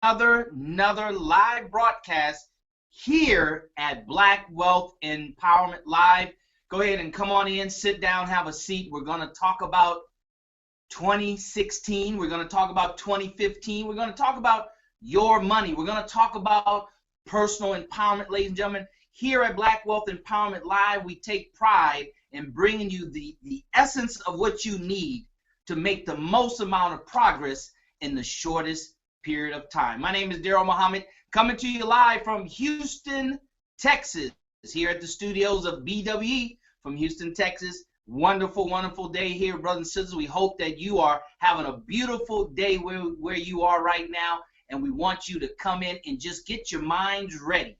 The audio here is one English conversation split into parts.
another live broadcast here at Black Wealth Empowerment Live. Go ahead and come on in, sit down, have a seat. We're going to talk about 2016. We're going to talk about 2015. We're going to talk about your money. We're going to talk about personal empowerment, ladies and gentlemen. Here at Black Wealth Empowerment Live, we take pride in bringing you the essence of what you need to make the most amount of progress in the shortest period of time. My name is Daryl Muhammad, coming to you live from Houston, Texas, here at the studios of BWE from Houston, Texas. Wonderful, wonderful day here, brothers and sisters. We hope that you are having a beautiful day where you are right now, and we want you to come in and just get your minds ready.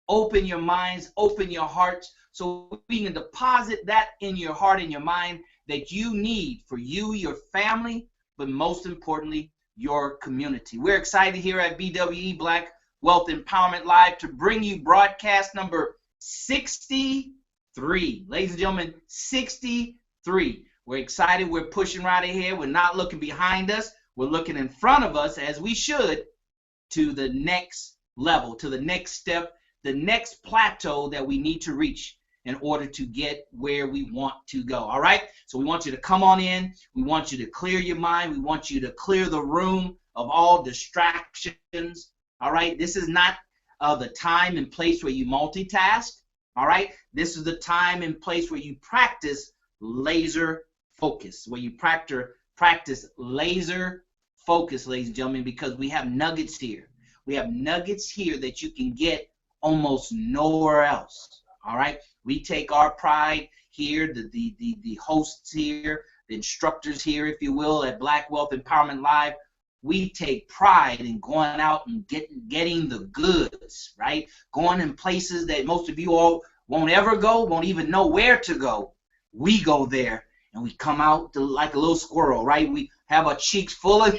Open your minds, open your hearts, so we can deposit that in your heart and your mind that you need for you, your family, but most importantly, your community. We're excited here at BWE, Black Wealth Empowerment Live, to bring you broadcast number 63. Ladies and gentlemen, 63. We're excited. We're pushing right ahead. We're not looking behind us. We're looking in front of us, as we should, to the next level, to the next step, the next plateau that we need to reach in order to get where we want to go. All right? So we want you to come on in. We want you to clear your mind. We want you to clear the room of all distractions. All right? This is not the time and place where you multitask. All right? This is the time and place where you practice laser focus, where you practice laser focus, ladies and gentlemen, because we have nuggets here. We have nuggets here that you can get almost nowhere else. All right? We take our pride here, the hosts here, the instructors here, if you will, at Black Wealth Empowerment Live. We take pride in going out and getting the goods, right? Going in places that most of you all won't ever go, won't even know where to go. We go there, and we come out like a little squirrel, right? We have our cheeks full of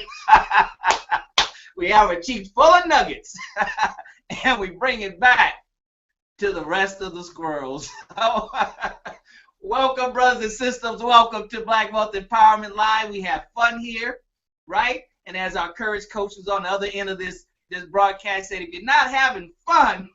nuggets, and we bring it back to the rest of the squirrels. Welcome, brothers and sisters. Welcome to Black Wealth Empowerment Live. We have fun here, right? And as our courage coaches on the other end of this broadcast said, if you're not having fun,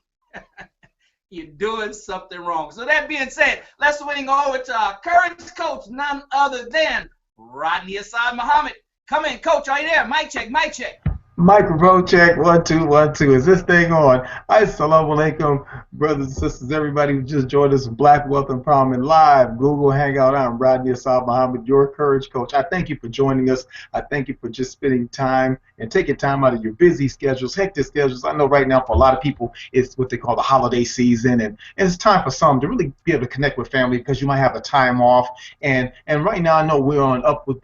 you're doing something wrong. So that being said, let's swing over to our courage coach, none other than Rodney Assad Muhammad. Come in, coach. Are you there? Mic check, mic check. Microphone check, 1 2 1 2. Is this thing on? Assalamu alaikum, brothers and sisters, everybody who just joined us from Black Wealth Empowerment Live, Google Hangout. I'm Rodney Assad Muhammad, your courage coach. I thank you for joining us. I thank you for just spending time and taking time out of your busy schedules, hectic schedules. I know right now for a lot of people it's what they call the holiday season, and it's time for some to really be able to connect with family because you might have a time off. And right now I know we're on up with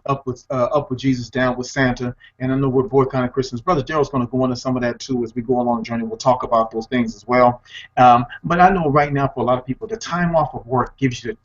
Jesus, down with Santa, and I know we're boycotting Christmas. Brother Daryl's going to go into some of that too as we go along the journey. We'll talk about those things as well. But I know right now for a lot of people, the time off of work gives you the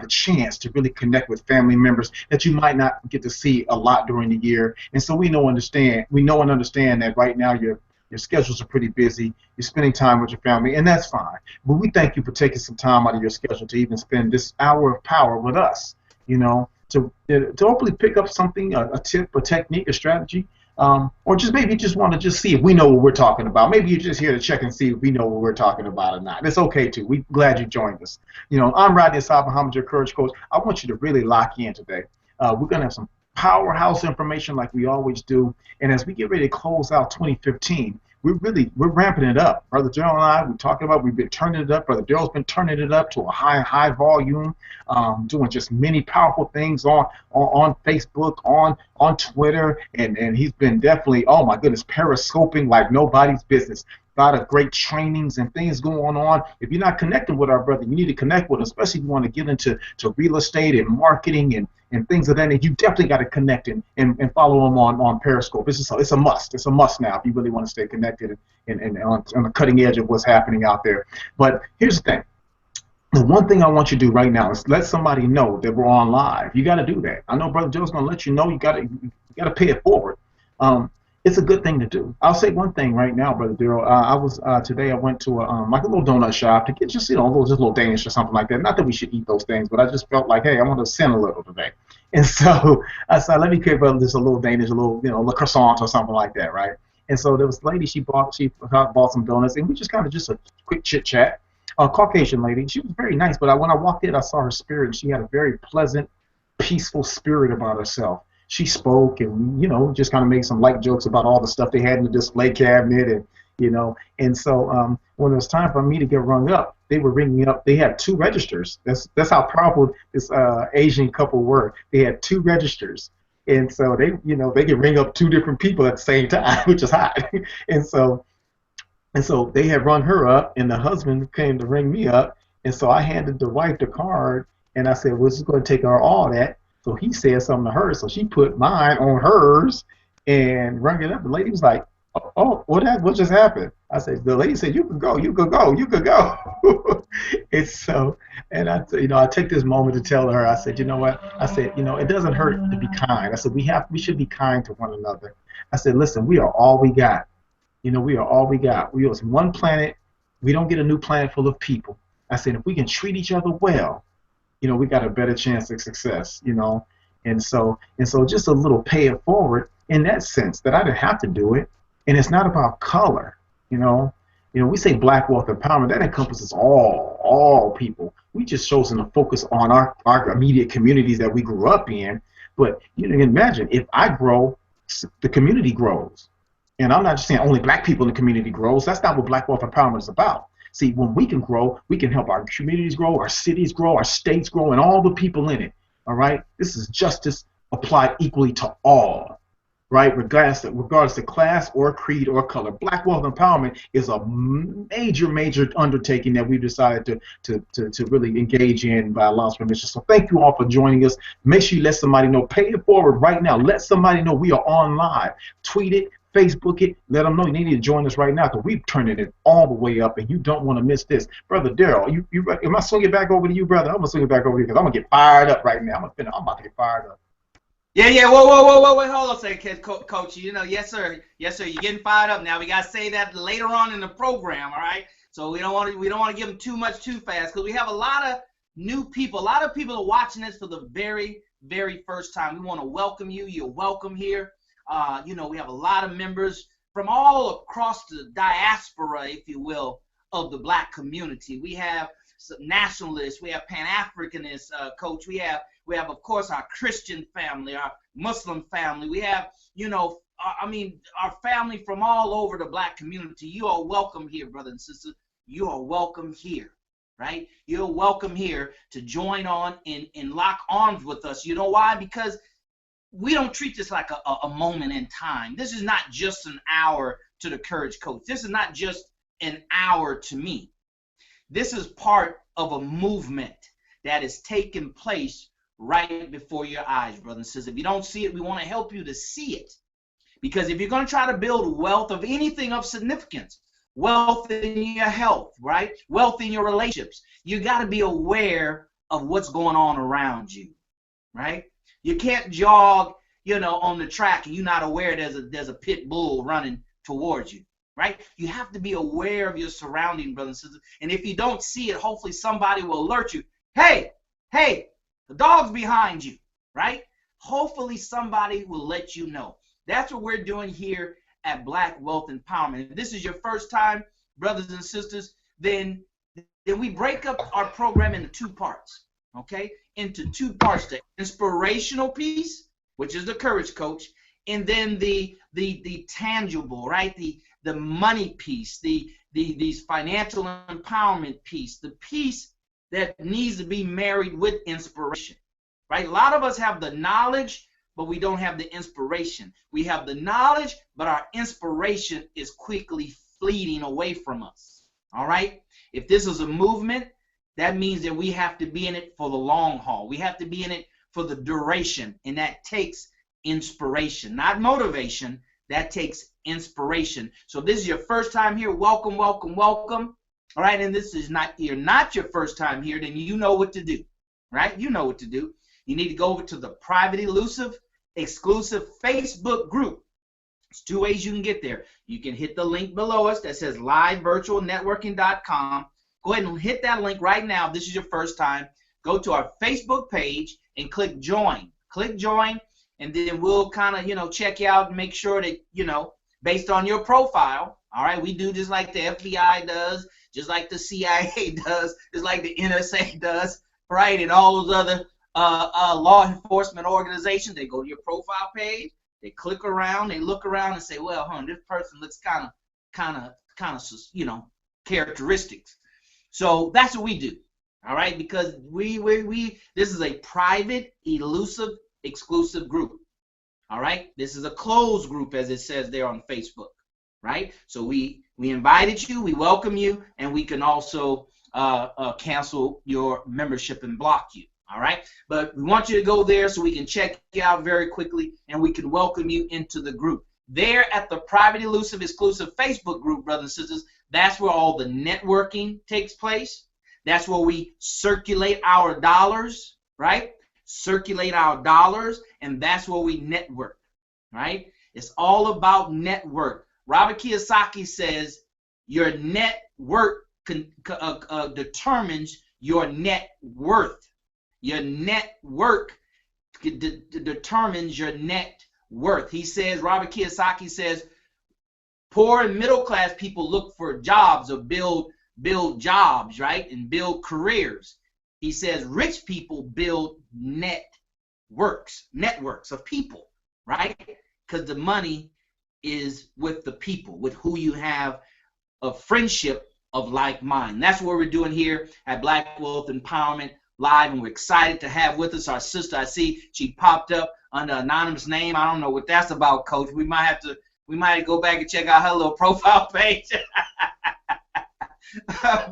chance to really connect with family members that you might not get to see a lot during the year. And so we know and understand that right now your schedules are pretty busy. You're spending time with your family, and that's fine. But we thank you for taking some time out of your schedule to even spend this hour of power with us, you know, to hopefully pick up something, a tip, a technique, a strategy. Or just maybe just want to just see if we know what we're talking about. Maybe you're just here to check and see if we know what we're talking about or not. It's okay too. We're glad you joined us. You know, I'm Rodney Assad Muhammad, your courage coach. I want you to really lock in today. We're going to have some powerhouse information like we always do. And as we get ready to close out 2015, we're ramping it up. Brother Daryl and I, we've been turning it up. Brother Daryl's been turning it up to a high volume, doing just many powerful things on Facebook, on Twitter, and he's been definitely, oh my goodness, periscoping like nobody's business. A lot of great trainings and things going on. If you're not connected with our brother, you need to connect with him, especially if you want to get into real estate and marketing and things of that nature. You definitely got to connect and follow him on Periscope. It's a must. It's a must now if you really want to stay connected and on the cutting edge of what's happening out there. But here's the thing. The one thing I want you to do right now is let somebody know that we're on live. You got to do that. I know Brother Joe's going to let you know. You got to pay it forward. It's a good thing to do. I'll say one thing right now, Brother Daryl. Today I went to like a little donut shop to get just a little Danish or something like that. Not that we should eat those things, but I just felt like, hey, I want to sin a little today. And so I said, let me create just a little Danish, a little croissant or something like that, right? And so there was a lady, she bought some donuts, and we just kind of just a quick chit chat. A Caucasian lady. She was very nice, but when I walked in, I saw her spirit, and she had a very pleasant, peaceful spirit about herself. She spoke, and just kind of made some light jokes about all the stuff they had in the display cabinet, and so when it was time for me to get rung up, they were ringing me up. They had two registers. That's how powerful this Asian couple were. They had two registers, and so they could ring up two different people at the same time, which is hot. and so and so they had rung her up, and the husband came to ring me up. And so I handed the wife the card, and I said, well, this is going to take her all that. So he said something to her, so she put mine on hers and rung it up. The lady was like, oh, what just happened? I said, the lady said, you can go, you can go, you can go. And I take this moment to tell her, I said, you know what? I said, it doesn't hurt to be kind. I said, we should be kind to one another. I said, listen, we are all we got. We are all we got. We are one planet. We don't get a new planet full of people. I said, if we can treat each other well, we got a better chance of success, And so just a little pay it forward in that sense that I didn't have to do it. And it's not about color, we say black wealth empowerment, that encompasses all people. We just chosen to focus on our immediate communities that we grew up in. But you can imagine, if I grow, the community grows. And I'm not just saying only black people in the community grows. That's not what black wealth empowerment is about. See, when we can grow, we can help our communities grow, our cities grow, our states grow, and all the people in it. All right? This is justice applied equally to all, right? Regardless of class or creed or color. Black wealth empowerment is a major undertaking that we've decided to really engage in by Allah's permission. So thank you all for joining us. Make sure you let somebody know. Pay it forward right now. Let somebody know we are on live. Tweet it. Facebook it, let them know you need to join us right now because we've turned it all the way up and you don't want to miss this. Brother Daryl, am I swinging back over to you, brother? I'm going to swing it back over to you because I'm going to get fired up right now. I'm about to get fired up. Yeah. Whoa. Wait, hold on a second, Coach. Yes, sir. You're getting fired up now. We got to say that later on in the program, all right? So we don't want to give them too much too fast because we have a lot of new people. A lot of people are watching this for the very, very first time. We want to welcome you. You're welcome here. We have a lot of members from all across the diaspora, if you will, of the black community. We have some nationalists, we have Pan-Africanists, Coach. We have, of course, our Christian family, our Muslim family. We have, our family from all over the black community. You are welcome here, brothers and sisters. You are welcome here, right? You're welcome here to join on and lock arms with us. You know why? Because we don't treat this like a moment in time. This is not just an hour to the Courage Coach. This is not just an hour to me. This is part of a movement that is taking place right before your eyes, brothers and sisters. If you don't see it, we want to help you to see it. Because if you're going to try to build wealth of anything of significance, wealth in your health, right? Wealth in your relationships, you got to be aware of what's going on around you, right? You can't jog, on the track and you're not aware there's a pit bull running towards you, right? You have to be aware of your surroundings, brothers and sisters. And if you don't see it, hopefully somebody will alert you. Hey, the dog's behind you, right? Hopefully somebody will let you know. That's what we're doing here at Black Wealth Empowerment. If this is your first time, brothers and sisters, then we break up our program into two parts. Okay, into two parts: the inspirational piece, which is the Courage Coach, and then the tangible, right? The money piece, these financial empowerment piece, the piece that needs to be married with inspiration, right? A lot of us have the knowledge, but we don't have the inspiration. We have the knowledge, but our inspiration is quickly fleeting away from us. All right? If this is a movement, that means that we have to be in it for the long haul. We have to be in it for the duration, and that takes inspiration, not motivation. That takes inspiration. So this is your first time here. Welcome. All right, and you're not your first time here, then you know what to do, right? You know what to do. You need to go over to the private, elusive, exclusive Facebook group. There's two ways you can get there. You can hit the link below us that says livevirtualnetworking.com. Go ahead and hit that link right now. This is your first time. Go to our Facebook page and click join. Click join, and then we'll kind of, check you out and make sure that, based on your profile. All right, we do just like the FBI does, just like the CIA does, just like the NSA does, right? And all those other law enforcement organizations. They go to your profile page, they click around, they look around and say, well, this person looks kind of, you know, characteristics. So that's what we do. All right, because this is a private, elusive, exclusive group. All right, this is a closed group, as it says there on Facebook. Right, so we invited you, we welcome you, and we can also cancel your membership and block you. All right, but we want you to go there so we can check you out very quickly, and we can welcome you into the group. There at the private, elusive, exclusive Facebook group, brothers and sisters, that's where all the networking takes place. That's where we circulate our dollars, right? Circulate our dollars, and that's where we network, right? It's all about network. Robert Kiyosaki says your net worth determines your net worth. Your net worth determines your net worth. He says, Robert Kiyosaki says, poor and middle class people look for jobs or build jobs, right, and build careers. He says rich people build networks of people, right? Because the money is with the people, with who you have a friendship of like mind. That's what we're doing here at Black Wealth Empowerment Live, and we're excited to have with us our sister. I see she popped up under anonymous name. I don't know what that's about, Coach. We might have to go back and check out her little profile page.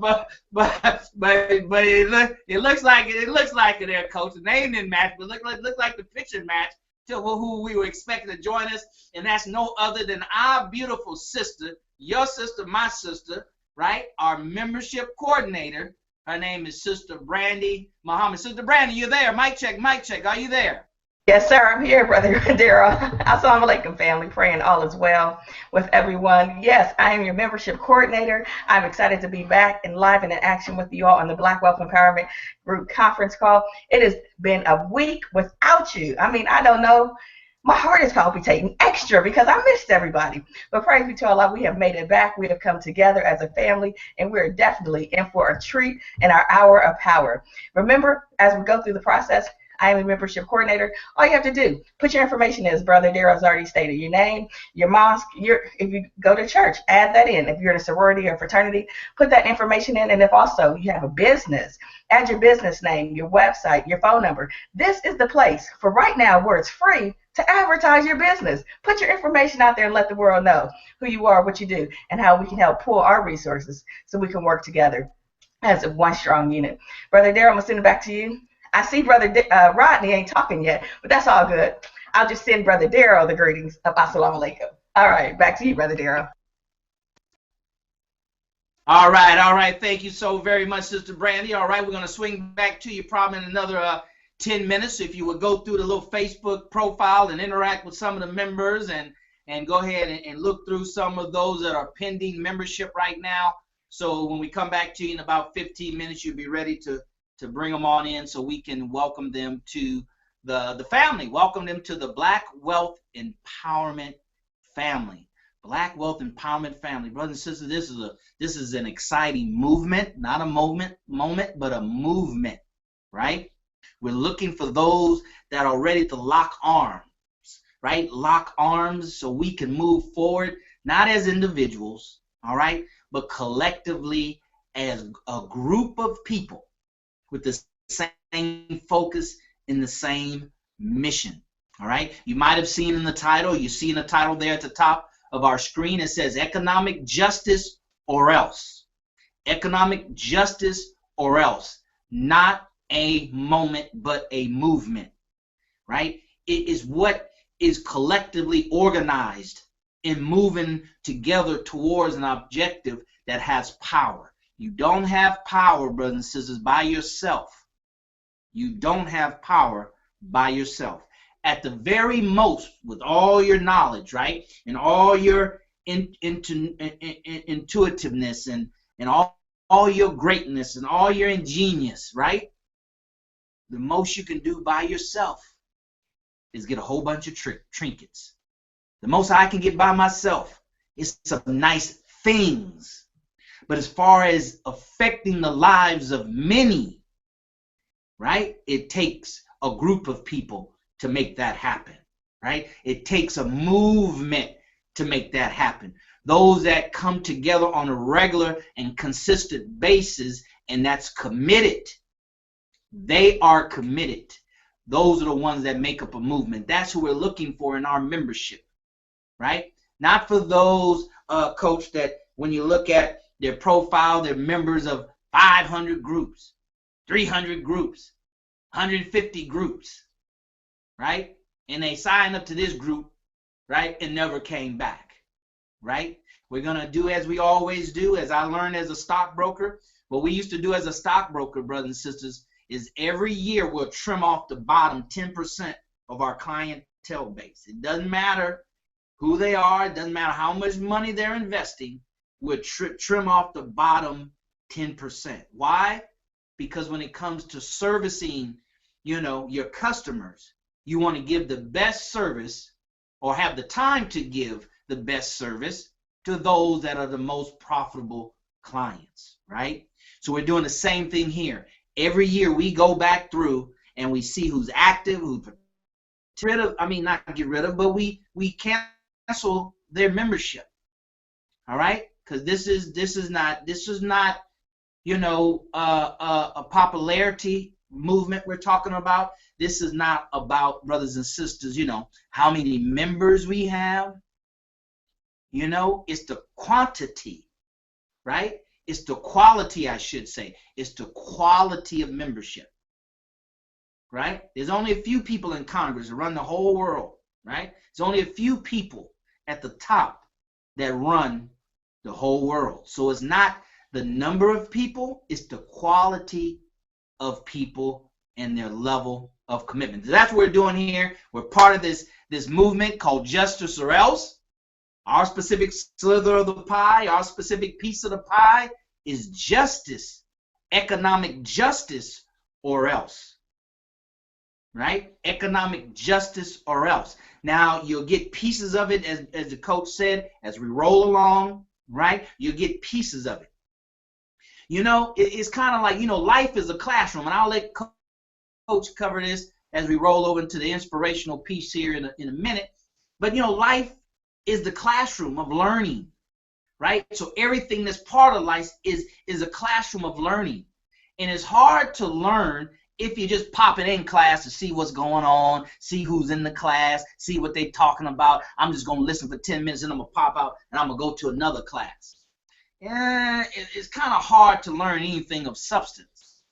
but it looks like it there, Coach. The name didn't match, but look like the picture matched to who we were expecting to join us, and that's no other than our beautiful sister, your sister, my sister, right? Our membership coordinator. Her name is Sister Brandy Muhammad. Sister Brandy, you there? Mic check, mic check. Are you there? Yes, sir. I'm here, Brother Daryl. Assalamu alaikum, family. Praying all is well with everyone. Yes, I am your membership coordinator. I'm excited to be back and live and in action with you all on the Black Wealth Empowerment Group conference call. It has been a week without you. I mean, I don't know. My heart is palpitating extra because I missed everybody. But praise be to Allah, we have made it back. We have come together as a family, and we're definitely in for a treat in our hour of power. Remember, as we go through the process, I am a membership coordinator. All you have to do, put your information in, as Brother Daryl's already stated, your name, your mosque, if you go to church, add that in. If you're in a sorority or fraternity, put that information in. And if also you have a business, add your business name, your website, your phone number. This is the place for right now where it's free to advertise your business. Put your information out there and let the world know who you are, what you do, and how we can help pull our resources so we can work together as one strong unit. Brother Daryl, I'm going to send it back to you. I see Brother Rodney ain't talking yet, but that's all good. I'll just send Brother Daryl the greetings of Assalamu alaikum. All right, back to you, Brother Daryl. All right. Thank you so very much, Sister Brandy. All right, we're going to swing back to you probably in another 10 minutes. If you would go through the little Facebook profile and interact with some of the members and go ahead and look through some of those that are pending membership right now. So when we come back to you in about 15 minutes, you'll be ready to bring them on in so we can welcome them to the family. Welcome them to the Black Wealth Empowerment family. Black Wealth Empowerment family. Brothers and sisters, this is an exciting movement, not a moment, but a movement, right? We're looking for those that are ready to lock arms, right? Lock arms so we can move forward, not as individuals, all right, but collectively as a group of people with the same focus in the same mission. All right. You might have seen in the title, you see in the title there at the top of our screen, it says economic justice or else. Economic justice or else. Not a moment, but a movement. Right? It is what is collectively organized in moving together towards an objective that has power. You don't have power, brothers and sisters, by yourself. You don't have power by yourself. At the very most, with all your knowledge, right, and all your intuitiveness and all your greatness and all your ingenious, right, the most you can do by yourself is get a whole bunch of trinkets. The most I can get by myself It's some nice things. But as far as affecting the lives of many, right, it takes a group of people to make that happen, right? It takes a movement to make that happen. Those that come together on a regular and consistent basis, and that's committed. They are committed. Those are the ones that make up a movement. That's who we're looking for in our membership, right? Not for those, Coach, that when you look at their profile, they're members of 500 groups, 300 groups, 150 groups, right? And they signed up to this group, right, and never came back, right? We're going to do as we always do, as I learned as a stockbroker. What we used to do as a stockbroker, brothers and sisters, is every year we'll trim off the bottom 10% of our clientele base. It doesn't matter who they are. It doesn't matter how much money they're investing. We'll trim off the bottom 10%. Why? Because when it comes to servicing, your customers, you want to give the best service, or have the time to give the best service to those that are the most profitable clients, right? So we're doing the same thing here. Every year we go back through and we see who's active, who's rid of, not get rid of, but we cancel their membership. All right? Because this is not a popularity movement we're talking about. This is not about, brothers and sisters, how many members we have. It's the quantity, right? It's the quality, I should say. It's the quality of membership, right? There's only a few people in Congress that run the whole world, right? There's only a few people at the top that run the whole world. So it's not the number of people, it's the quality of people and their level of commitment. That's what we're doing here. We're part of this movement called Justice or Else. Our specific slither of the pie, our specific piece of the pie is justice, economic justice or else, right? Economic justice or else. Now, you'll get pieces of it, as the coach said, as we roll along, right? You'll get pieces of it. It's kind of like, life is a classroom, and I'll let Coach cover this as we roll over into the inspirational piece here in a minute. But, life is the classroom of learning, right? So everything that's part of life is a classroom of learning. And it's hard to learn if you just pop it in class to see what's going on, see who's in the class, see what they're talking about. I'm just going to listen for 10 minutes and I'm going to pop out and I'm going to go to another class. It's kind of hard to learn anything of substance,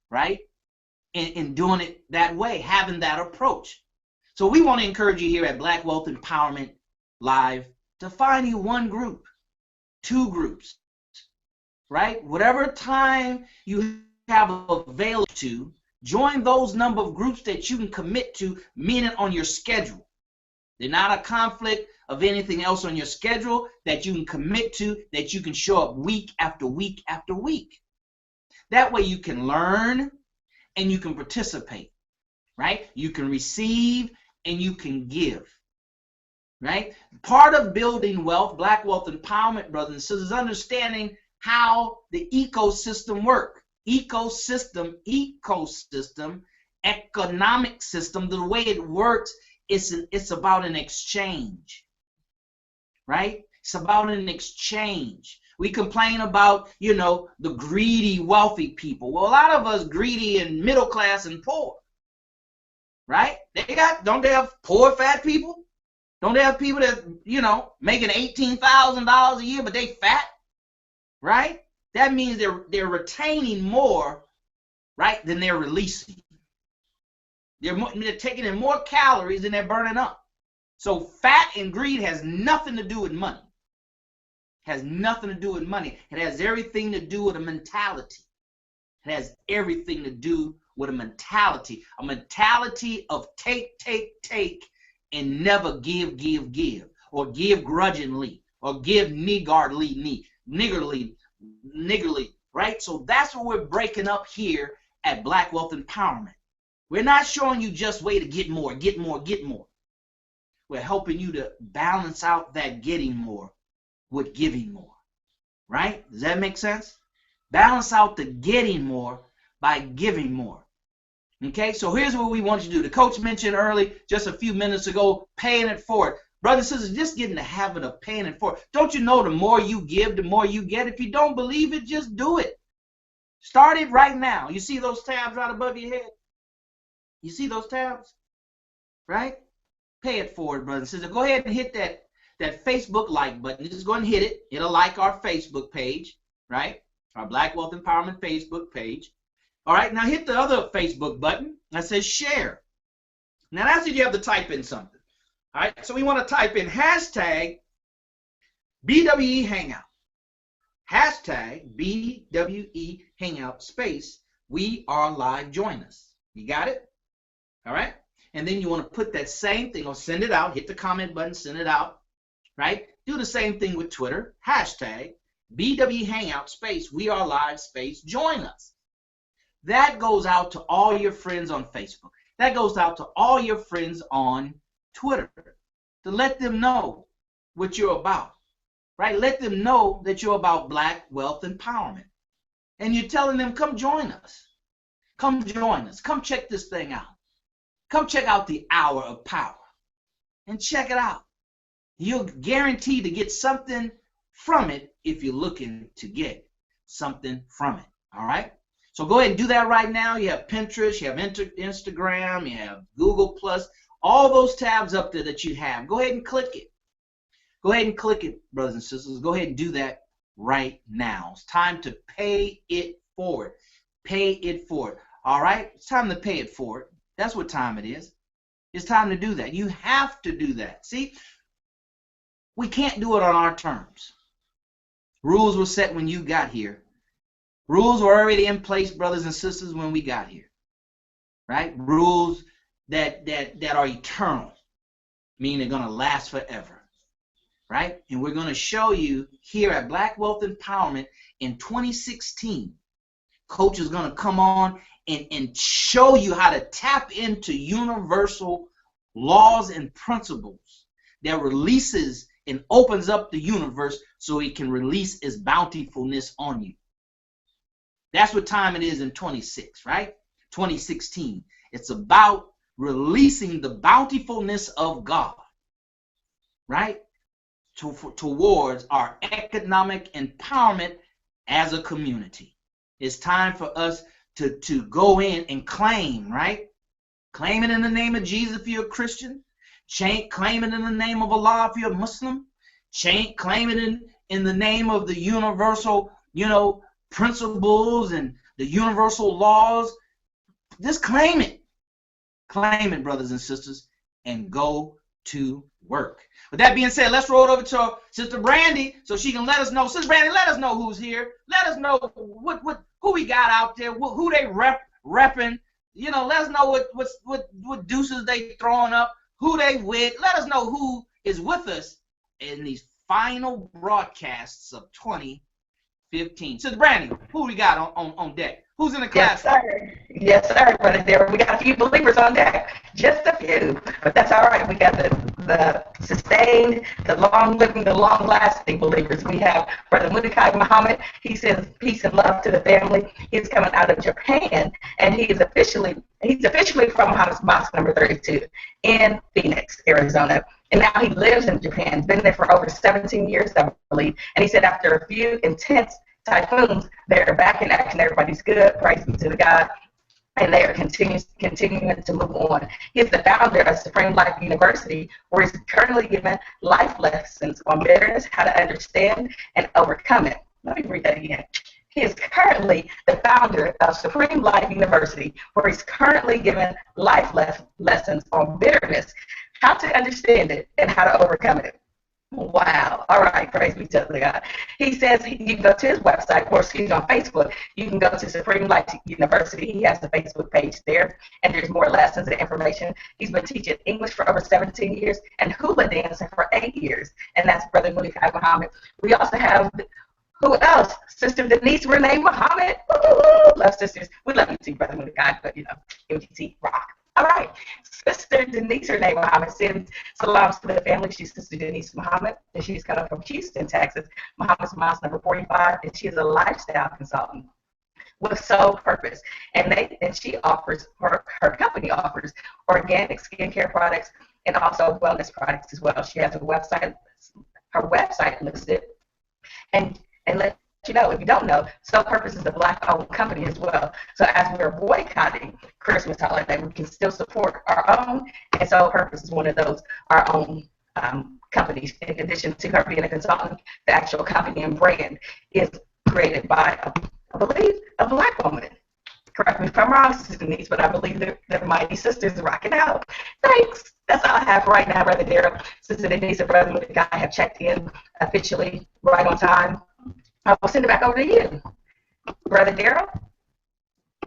right? In doing it that way, having that approach. So we want to encourage you here at Black Wealth Empowerment Live to find you one group, two groups, right? Whatever time you have available to, join those number of groups that you can commit to, meaning on your schedule. They're not a conflict of anything else on your schedule that you can commit to, that you can show up week after week after week. That way you can learn and you can participate, right? You can receive and you can give. Right? Part of building wealth, Black Wealth Empowerment, brothers and sisters, is understanding how the ecosystem works. Ecosystem, economic system, the way it works, it's about an exchange. Right? It's about an exchange. We complain about, the greedy, wealthy people. Well, a lot of us greedy and middle class and poor. Right? Don't they have poor, fat people? Don't they have people that, making $18,000 a year, but they fat, right? That means they're retaining more, right, than they're releasing. They're taking in more calories than they're burning up. So fat and greed has nothing to do with money. It has nothing to do with money. It has everything to do with a mentality. It has everything to do with a mentality of take, and never give, or give grudgingly, or give niggerly, right? So that's what we're breaking up here at Black Wealth Empowerment. We're not showing you just way to get more. We're helping you to balance out that getting more with giving more, right? Does that make sense? Balance out the getting more by giving more. Okay, so here's what we want you to do. The coach mentioned early, just a few minutes ago, paying it forward. Brothers and sisters, just get in the habit of paying it forward. Don't you know the more you give, the more you get? If you don't believe it, just do it. Start it right now. You see those tabs right above your head? You see those tabs? Right? Pay it forward, brothers and sisters. Go ahead and hit that Facebook like button. Just go ahead and hit it. It'll like our Facebook page, right? Our Black Wealth Empowerment Facebook page. All right, now hit the other Facebook button that says share. Now that's if you have to type in something. All right, so we want to type in hashtag BWE Hangout. Hashtag BWE Hangout space we are live. Join us. You got it? All right, and then you want to put that same thing or send it out. Hit the comment button, send it out. Right? Do the same thing with Twitter. Hashtag BWE Hangout space we are live space join us. That goes out to all your friends on Facebook. That goes out to all your friends on Twitter to let them know what you're about, right? Let them know that you're about Black Wealth Empowerment. And you're telling them, come join us. Come join us. Come check this thing out. Come check out the Hour of Power and check it out. You're guaranteed to get something from it if you're looking to get something from it, all right? So go ahead and do that right now. You have Pinterest, you have Instagram, you have Google+, all those tabs up there that you have. Go ahead and click it. Go ahead and click it, brothers and sisters. Go ahead and do that right now. It's time to pay it forward. Pay it forward. All right? It's time to pay it forward. That's what time it is. It's time to do that. You have to do that. See, we can't do it on our terms. Rules were set when you got here. Rules were already in place, brothers and sisters, when we got here, right? Rules that are eternal, meaning they're going to last forever, right? And we're going to show you here at Black Wealth Empowerment in 2016, Coach is going to come on and show you how to tap into universal laws and principles that releases and opens up the universe so it can release its bountifulness on you. That's what time it is in 26, right? 2016. It's about releasing the bountifulness of God, right? Towards our economic empowerment as a community. It's time for us to go in and claim, right? Claim it in the name of Jesus if you're a Christian. Claim it in the name of Allah if you're a Muslim. Claim it in the name of the universal, principles and the universal laws. Just claim it. Claim it, brothers and sisters, and go to work. With that being said, let's roll it over to Sister Brandy so she can let us know. Sister Brandy, let us know who's here. Let us know who we got out there, who they repping. Let us know what deuces they throwing up, who they with. Let us know who is with us in these final broadcasts of 2015. Sister Brandy, who we got on deck? Who's in the class? Yes, sir. Yes, sir, Brother Darrell. We got a few believers on deck. Just a few. But that's all right. We got the sustained, the long-living, the long-lasting believers. We have Brother Mudikai Muhammad. He says peace and love to the family. He's coming out of Japan, and he's officially from Muhammad's Mosque number 32 in Phoenix, Arizona. And now he lives in Japan. Been there for over 17 years, I believe. And he said after a few intense typhoons, they're back in action. Everybody's good. Praise be to the God. And they are continuing to move on. He's the founder of Supreme Life University, where he's currently giving life lessons on bitterness, how to understand and overcome it. Let me read that again. He is currently the founder of Supreme Life University, where he's currently giving life lessons on bitterness, how to understand it, and how to overcome it. Wow. All right. Praise be to God. He says you can go to his website, or on Facebook. You can go to Supreme Life University. He has a Facebook page there, and there's more lessons and information. He's been teaching English for over 17 years and hula dancing for 8 years, and that's Brother Mudikai Muhammad. We also have, who else? Sister Denise Renee Muhammad. Woo-hoo-hoo. Love sisters. We love you too, Brother Mudikai, but MTT rock. All right. Sister Denise Renee Muhammad sends salams to the family. She's Sister Denise Muhammad, and she's coming from Houston, Texas. Muhammad's mom's number 45, and she is a lifestyle consultant with sole purpose. And she offers, her company offers organic skincare products and also wellness products as well. She has a website, her website listed, and let you know, if you don't know, Soul Purpose is a Black-owned company as well. So as we're boycotting Christmas holiday, we can still support our own, and Soul Purpose is one of those, our own companies. In addition to her being a consultant, the actual company and brand is created by, I believe, a Black woman. Correct me if I'm wrong, Sister Denise, but I believe the Mighty Sisters are rocking out. Thanks. That's all I have right now, Brother Daryl. Sister Denise and Brother Guy have checked in officially right on time. I will send it back over to you, Brother Daryl.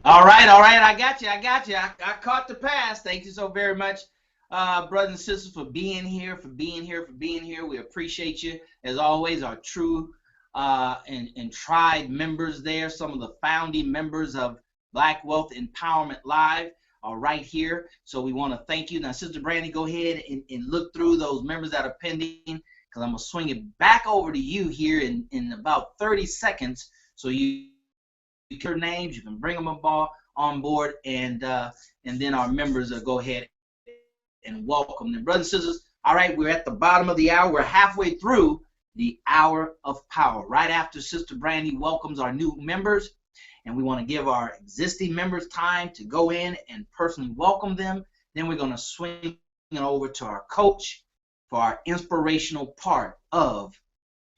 All right. I got you. I caught the pass. Thank you so very much, brothers and sisters, for being here. We appreciate you, as always, our true and tried members there. Some of the founding members of Black Wealth Empowerment Live are right here. So we want to thank you. Now, Sister Brandy, go ahead and look through those members that are pending, because I'm going to swing it back over to you here in about 30 seconds. So you your names, you can bring them on board, and then our members will go ahead and welcome them. Brothers and sisters, all right, we're at the bottom of the hour. We're halfway through the hour of power. Right after Sister Brandy welcomes our new members, and we want to give our existing members time to go in and personally welcome them. Then we're going to swing it over to our coach for our inspirational part of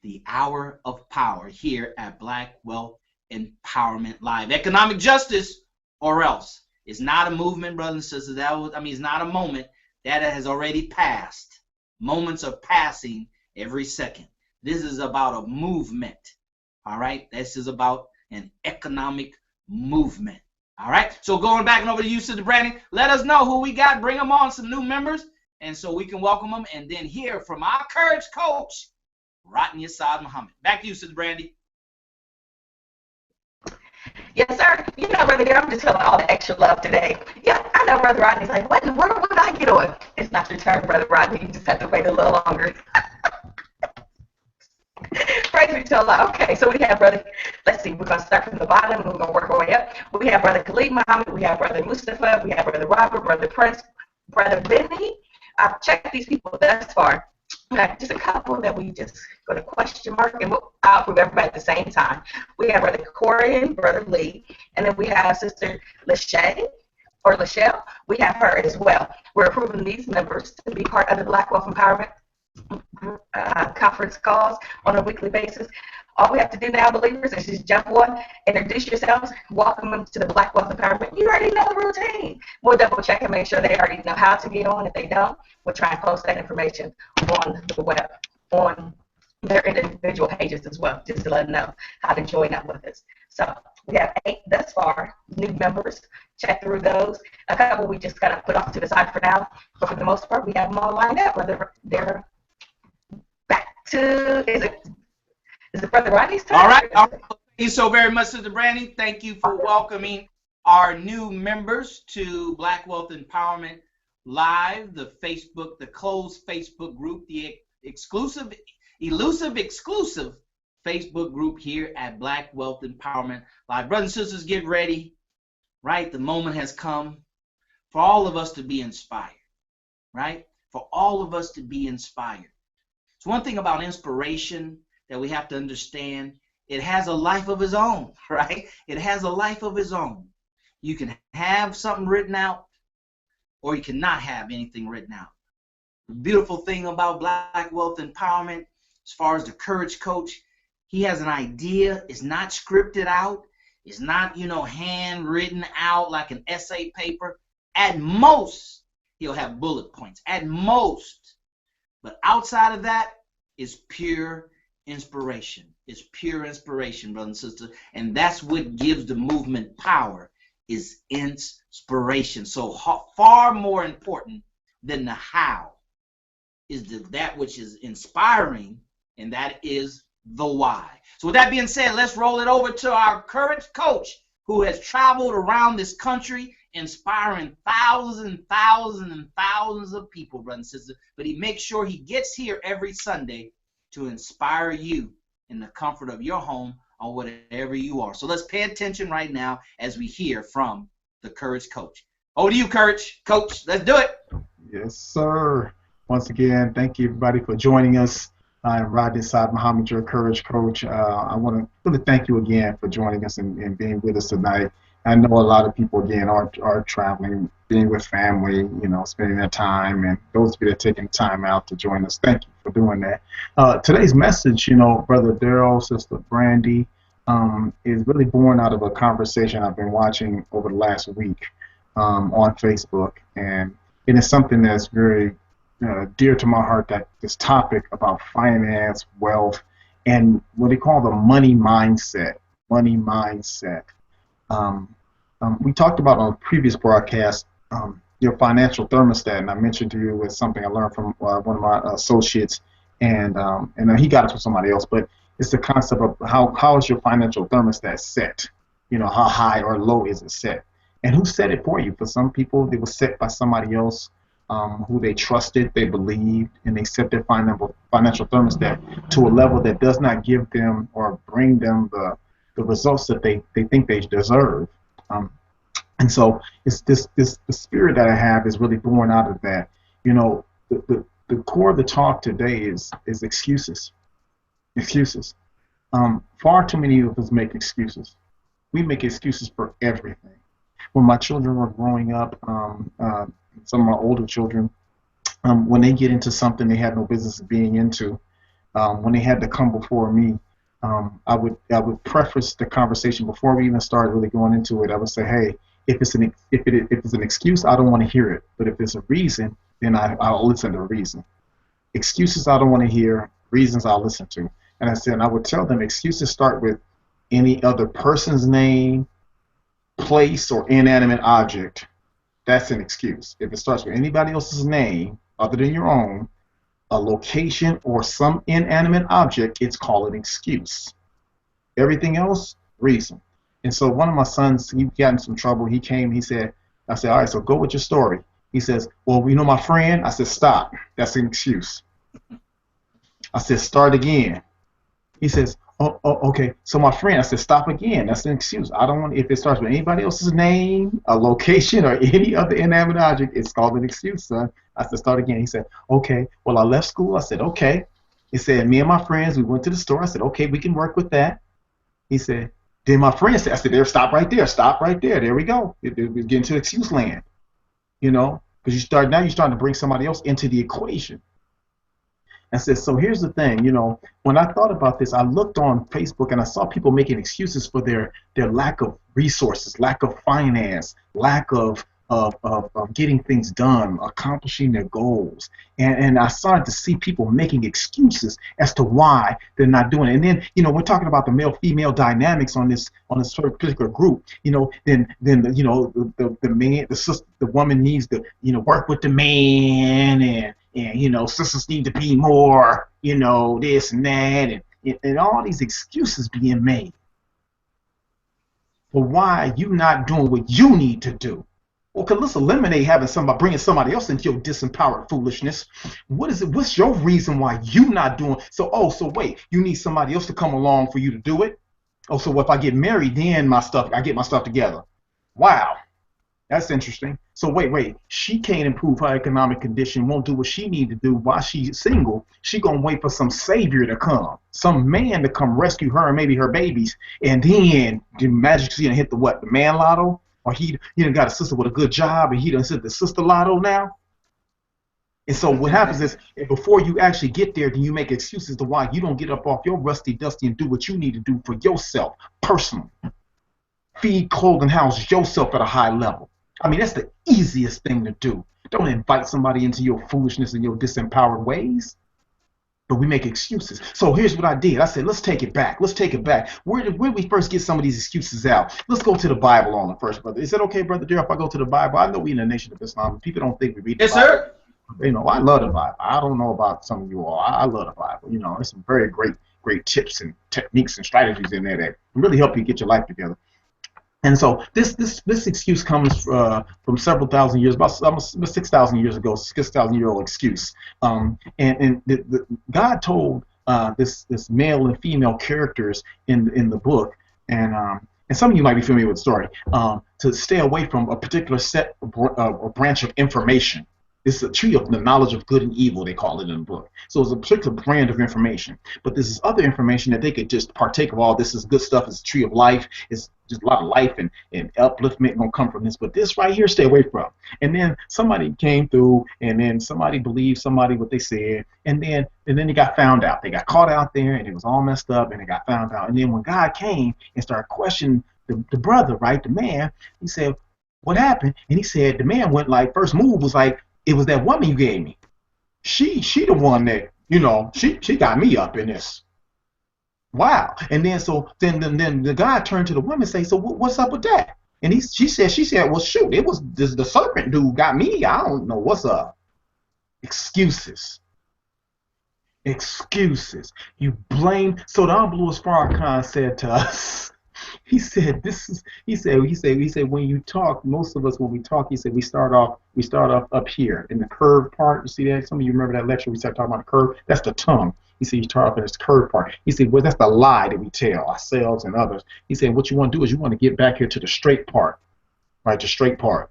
the hour of power here at Black Wealth Empowerment Live. Economic justice, or else. It's not a movement, brothers and sisters. It's not a moment. That has already passed. Moments are passing every second. This is about a movement. All right? This is about an economic movement. All right? So going back and over to you, Sister Brandy, let us know who we got. Bring them on, some new members, and so we can welcome them and then hear from our courage coach, Rodney Assad Muhammad. Back to you, Sister Brandy. Yes, sir. You know, Brother Daryl, I'm just feeling all the extra love today. Yeah, I know Brother Rodney's like, what in the world would I get on? It's not your turn, Brother Rodney. You just have to wait a little longer. Praise be to Allah. Okay, so we have Brother, let's see, we're going to start from the bottom and we're going to work our way up. We have Brother Khalid Muhammad, we have Brother Mustafa, we have Brother Robert, Brother Prince, Brother Benny. I've checked these people thus far. Just a couple that we just go to question mark, and I'll approve everybody at the same time. We have Brother Corey and Brother Lee, and then we have Sister Lachelle. We have her as well. We're approving these members to be part of the Black Wealth Empowerment conference calls on a weekly basis. All we have to do now, believers, is just jump on, introduce yourselves, welcome them to the Black Wealth Empowerment. You already know the routine. We'll double check and make sure they already know how to get on. If they don't, we'll try and post that information on the web, on their individual pages as well, just to let them know how to join up with us. So we have 8 thus far, new members. Check through those. A couple we just kind of put off to the side for now, but for the most part, we have them all lined up, whether they're back to, is it Brother Rodney's turn? All right. Thank you so very much, Sister Brandy. Thank you for welcoming our new members to Black Wealth Empowerment Live, the closed Facebook group, the exclusive Facebook group here at Black Wealth Empowerment Live. Brothers and sisters, get ready. Right? The moment has come for all of us to be inspired. Right? For all of us to be inspired. It's one thing about inspiration that we have to understand. It has a life of its own, right? It has a life of its own. You can have something written out, or you cannot have anything written out. The beautiful thing about Black Wealth Empowerment, as far as the Courage Coach, he has an idea. It's not scripted out. It's not, handwritten out like an essay paper. At most, he'll have bullet points. At most. But outside of that, it's pure inspiration. It's pure inspiration, brothers and sisters. And that's what gives the movement power, is inspiration. So far more important than the how is that which is inspiring, and that is the why. So with that being said, let's roll it over to our Courage Coach, who has traveled around this country inspiring thousands of people, brothers and sisters. But he makes sure he gets here every Sunday to inspire you in the comfort of your home or whatever you are. So let's pay attention right now as we hear from the Courage Coach. Over to you, Coach. Let's do it. Yes, sir. Once again, thank you, everybody, for joining us. I'm Rodney Saad Muhammad, your Courage Coach. I want to really thank you again for joining us and being with us tonight. I know a lot of people, again, are traveling, being with family, you know, spending their time, and those of you that are taking time out to join us, thank you for doing that. Today's message, you know, Brother Daryl, Sister Brandy, is really born out of a conversation I've been watching over the last week on Facebook, and it is something that's very dear to my heart, that this topic about finance, wealth, and what they call the money mindset. Money mindset. We talked about on a previous broadcast your financial thermostat, and I mentioned to you it's something I learned from one of my associates, and he got it from somebody else, but it's the concept of how is your financial thermostat set? You know, how high or low is it set? And who set it for you? For some people, it was set by somebody else who they trusted, they believed, and they set their financial thermostat to a level that does not give them or bring them the results that they think they deserve. And so it's the spirit that I have is really born out of that. You know, the core of the talk today is excuses. Excuses. Far too many of us make excuses. We make excuses for everything. When my children were growing up, some of my older children, when they get into something they had no business being into, when they had to come before me, I would preface the conversation before we even started really going into it. I would say, hey, if it's an excuse, I don't want to hear it. But if it's a reason, then I'll listen to a reason. Excuses I don't want to hear, reasons I'll listen to. And I said, and I would tell them excuses start with any other person's name, place, or inanimate object. That's an excuse. If it starts with anybody else's name other than your own, a location, or some inanimate object, it's called an excuse. Everything else, reason. And so one of my sons, he got in some trouble. He came, I said, all right, so go with your story. He says, well, you know my friend? I said, stop. That's an excuse. I said, start again. He says, oh, okay. So my friend, I said, stop again. That's an excuse. I don't want, if it starts with anybody else's name, a location, or any other inanimate object, it's called an excuse, son. I said, start again. He said, okay. Well, I left school. I said, okay. He said, me and my friends, we went to the store. I said, okay, we can work with that. He said, then my friend said, I said, there, stop right there. Stop right there. There we go. We're getting to excuse land. You know, because now you're starting to bring somebody else into the equation. I said, so here's the thing, you know, when I thought about this, I looked on Facebook and I saw people making excuses for their lack of resources, lack of finance, lack of getting things done, accomplishing their goals. And I started to see people making excuses as to why they're not doing it. And then, you know, we're talking about the male-female dynamics on this particular group. You know, then you know, the man, the sister, the woman needs to, you know, work with the man, and you know, sisters need to be more, you know, this and that, and all these excuses being made for why you not doing what you need to do. Okay, let's eliminate bringing somebody else into your disempowered foolishness. What is it? What's your reason why you not doing? So wait, you need somebody else to come along for you to do it? Oh, so if I get married, then I get my stuff together. Wow, that's interesting. So wait, she can't improve her economic condition, won't do what she need to do while she's single. She gonna wait for some savior to come, some man to come rescue her and maybe her babies, and then the magic's gonna hit the what? The man lotto? Or he done got a sister with a good job, and he done said the sister lotto now. And so what happens is, before you actually get there, then you make excuses to why you don't get up off your rusty dusty and do what you need to do for yourself, personally. Feed, clothe, and house yourself at a high level. I mean, that's the easiest thing to do. Don't invite somebody into your foolishness and your disempowered ways. But we make excuses. So here's what I did. I said, let's take it back. Let's take it back. Where did we first get some of these excuses out? Let's go to the Bible on it first, brother. Is it okay, Brother Daryl, if I go to the Bible? I know we in the Nation of Islam. People don't think we read the Bible. Yes, sir. You know, I love the Bible. I don't know about some of you all. I love the Bible. You know, there's some very great tips and techniques and strategies in there that can really help you get your life together. And so this excuse comes from several thousand years, about almost 6,000 years ago, 6,000-year-old excuse. God told this male and female characters in the book, and some of you might be familiar with the story, to stay away from a particular set or branch of information. It's a tree of the knowledge of good and evil, they call it in the book. So it's a particular brand of information. But this is other information that they could just partake of. All this is good stuff. It's a tree of life. It's just a lot of life and upliftment going to come from this. But this right here, stay away from. And then somebody came through, and then somebody believed somebody what they said. And then they got found out. They got caught out there, and it was all messed up, and they got found out. And then when God came and started questioning the brother, right, the man, he said, what happened? And he said, the man went like, first move was like, it was that woman you gave me. She the one that, she got me up in this. Wow. And then then the guy turned to the woman and say, so what's up with that? And she said, well, shoot, it was the serpent dude got me. I don't know what's up. Excuses. You blame. So the Honorable Louis Farrakhan said to us, he said when you talk, most of us when we talk, he said we start off up here in the curved part. You see that? Some of you remember that lecture we started talking about the curve. That's the tongue. He said you start off in this curved part. He said, well, that's the lie that we tell ourselves and others. He said what you want to do is you want to get back here to the straight part, right? The straight part.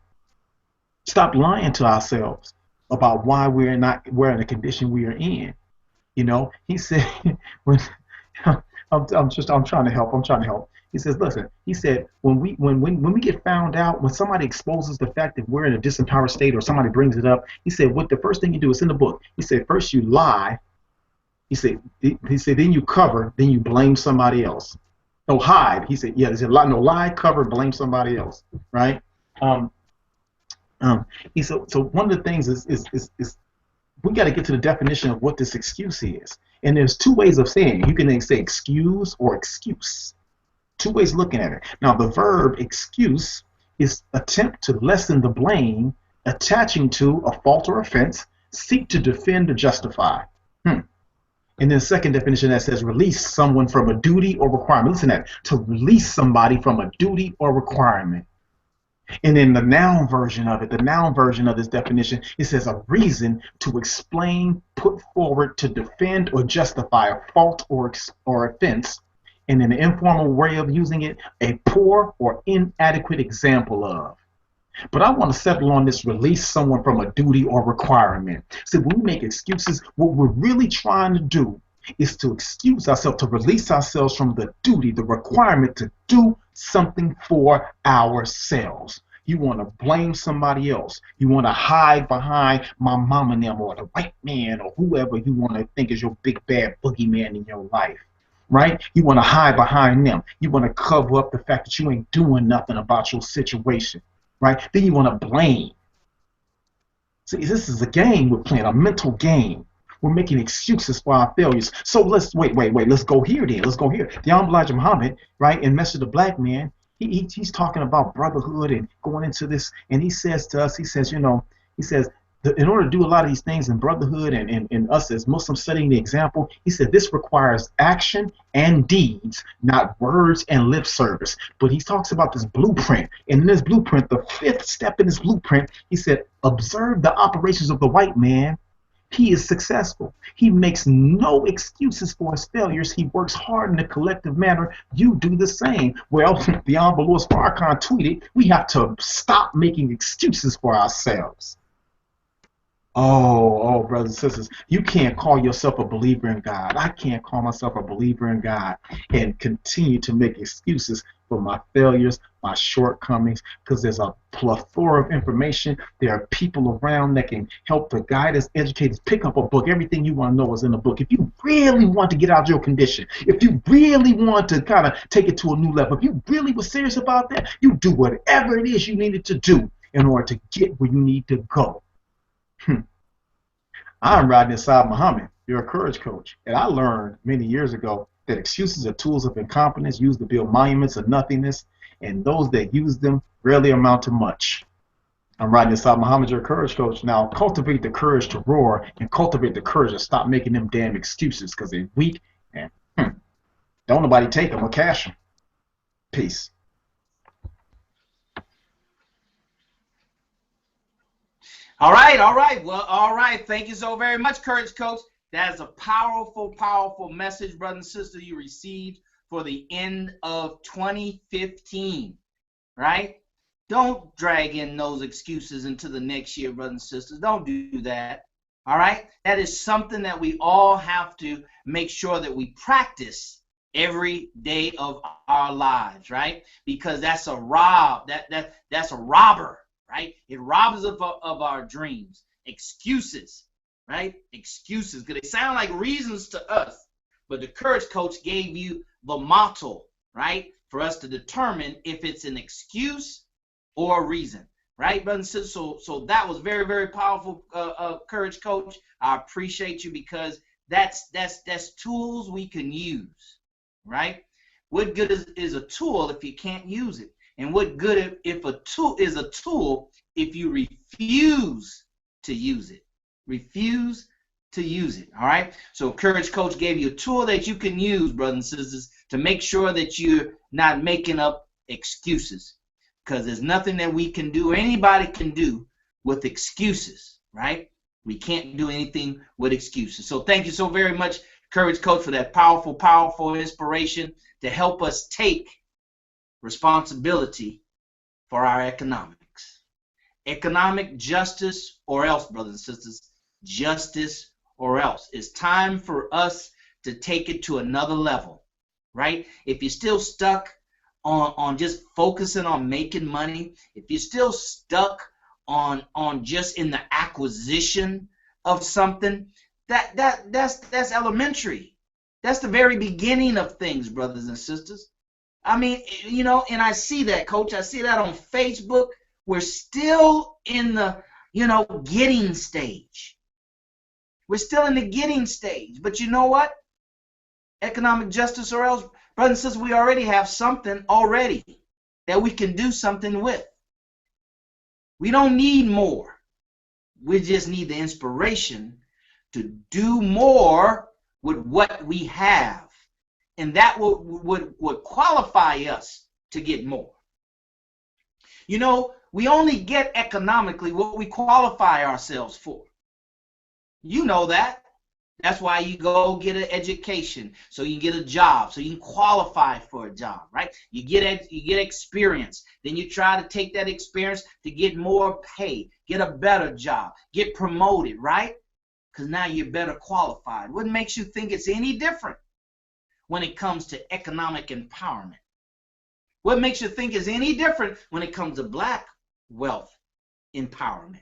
Stop lying to ourselves about why we're in the condition we are in. He said when I'm trying to help. He says, listen, he said, when we get found out, when somebody exposes the fact that we're in a disempowered state or somebody brings it up, he said, what the first thing you do is in the book. He said, first you lie. He said, then you cover, then you blame somebody else. No, hide. He said, yeah, there's a lot, no, lie, cover, blame somebody else, right? He said, so one of the things is we got to get to the definition of what this excuse is. And there's two ways of saying it. You can say excuse or excuse. Two ways of looking at it. Now, the verb excuse is attempt to lessen the blame, attaching to a fault or offense, seek to defend or justify. And then the second definition that says release someone from a duty or requirement. Listen to that. To release somebody from a duty or requirement. And then the noun version of this definition, it says a reason to explain, put forward, to defend or justify a fault or offense. And in the informal way of using it, a poor or inadequate example of. But I want to settle on this release someone from a duty or requirement. So when we make excuses, what we're really trying to do is to excuse ourselves, to release ourselves from the duty, the requirement to do something for ourselves. You want to blame somebody else. You want to hide behind my mom and them or the white man or whoever you want to think is your big bad boogeyman in your life. Right? You want to hide behind them. You want to cover up the fact that you ain't doing nothing about your situation. Right? Then you want to blame. See, this is a game we're playing, a mental game. We're making excuses for our failures. So let's wait. Let's go here then. Let's go here. The Honorable Elijah Muhammad, right, in Message of the Black Man, he's talking about brotherhood and going into this, and he says to us, he says, in order to do a lot of these things in brotherhood and us as Muslims setting the example, he said this requires action and deeds, not words and lip service. But he talks about this blueprint. And in this blueprint, the fifth step in this blueprint, he said, observe the operations of the white man. He is successful. He makes no excuses for his failures. He works hard in a collective manner. You do the same. Well, the Honorable Louis Farrakhan tweeted, we have to stop making excuses for ourselves. Oh, brothers and sisters, you can't call yourself a believer in God. I can't call myself a believer in God and continue to make excuses for my failures, my shortcomings, because there's a plethora of information. There are people around that can help to guide us, educate us. Pick up a book. Everything you want to know is in a book. If you really want to get out of your condition, if you really want to kind of take it to a new level, if you really were serious about that, you do whatever it is you needed to do in order to get where you need to go. I'm Rodney Assad Muhammad, your courage coach, and I learned many years ago that excuses are tools of incompetence used to build monuments of nothingness, and those that use them rarely amount to much. I'm Rodney Assad Muhammad, your courage coach. Now, cultivate the courage to roar and cultivate the courage to stop making them damn excuses because they're weak and don't nobody take them or cash them. Peace. All right, all right. Well, all right. Thank you so very much, Courage Coach. That is a powerful, powerful message, brother and sister, you received for the end of 2015, right? Don't drag in those excuses into the next year, brothers and sisters. Don't do that, all right? That is something that we all have to make sure that we practice every day of our lives, right? Because that's a that's a robber, right? It robs us of our dreams. Excuses, right? Excuses, because they sound like reasons to us, but the Courage Coach gave you the motto, right, for us to determine if it's an excuse or a reason, right, brothers and sisters? So that was very, very powerful, Courage Coach. I appreciate you, because that's tools we can use, right? What good is a tool if you can't use it? And what good if a tool is a tool if you refuse to use it? Refuse to use it, all right? So Courage Coach gave you a tool that you can use, brothers and sisters, to make sure that you're not making up excuses, because there's nothing that we can do, or anybody can do, with excuses, right? We can't do anything with excuses. So thank you so very much, Courage Coach, for that powerful, powerful inspiration to help us take responsibility for our economics. Economic justice or else, brothers and sisters. Justice or else. It's time for us to take it to another level, right? If you're still stuck on just focusing on making money, if you're still stuck on just in the acquisition of something, that's elementary. That's the very beginning of things, brothers and sisters. I mean, you know, and I see that, Coach. I see that on Facebook. We're still in the, you know, getting stage. We're still in the getting stage. But you know what? Economic justice or else, brothers and sisters, we already have something already that we can do something with. We don't need more. We just need the inspiration to do more with what we have. And that would qualify us to get more. You know, we only get economically what we qualify ourselves for. You know that. That's why you go get an education, so you can get a job, so you can qualify for a job, right? You get experience. Then you try to take that experience to get more pay, get a better job, get promoted, right? Because now you're better qualified. What makes you think it's any different when it comes to economic empowerment? What makes you think it's any different when it comes to black wealth empowerment?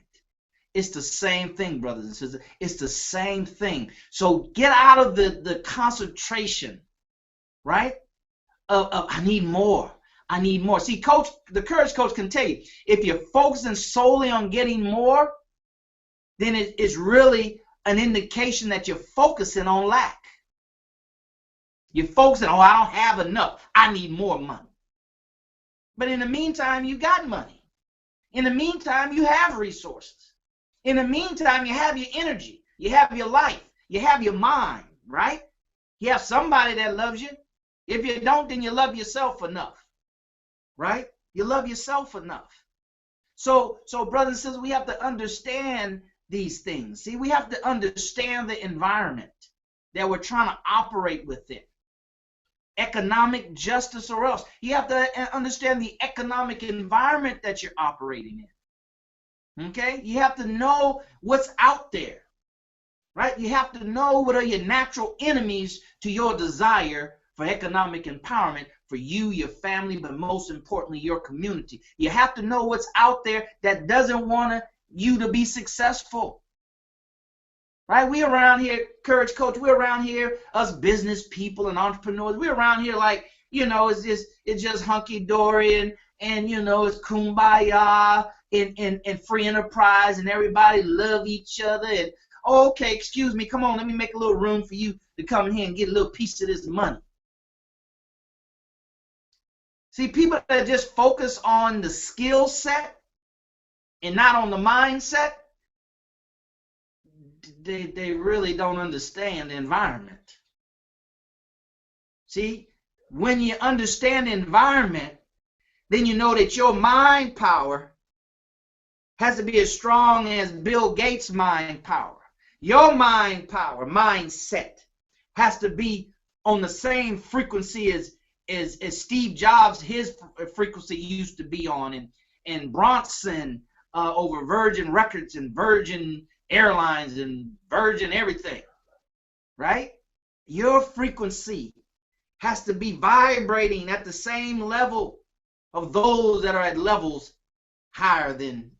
It's the same thing, brothers and sisters. It's the same thing. So get out of the concentration, right? Of I need more. I need more. See, Coach, the Courage Coach can tell you, if you're focusing solely on getting more, then it's really an indication that you're focusing on lack. You're focusing, oh, I don't have enough. I need more money. But in the meantime, you got money. In the meantime, you have resources. In the meantime, you have your energy. You have your life. You have your mind, right? You have somebody that loves you. If you don't, then you love yourself enough, right? You love yourself enough. So brothers and sisters, we have to understand these things. See, we have to understand the environment that we're trying to operate within. Economic justice or else. You have to understand the economic environment that you're operating in. Okay? You have to know what's out there. Right? You have to know what are your natural enemies to your desire for economic empowerment for you, your family, but most importantly, your community. You have to know what's out there that doesn't want you to be successful. Right? We around here, Courage Coach, we're around here, us business people and entrepreneurs, we're around here like, you know, it's just hunky-dory and you know, it's kumbaya and free enterprise and everybody love each other and, oh, okay, excuse me, come on, let me make a little room for you to come in here and get a little piece of this money. See, people that just focus on the skill set and not on the mindset, they really don't understand the environment. See, when you understand the environment, then you know that your mind power has to be as strong as Bill Gates' mind power. Your mind power, mindset, has to be on the same frequency as Steve Jobs, his frequency used to be on, and Bronson over Virgin Records and Virgin Airlines and Virgin everything, right? Your frequency has to be vibrating at the same level of those that are at levels higher than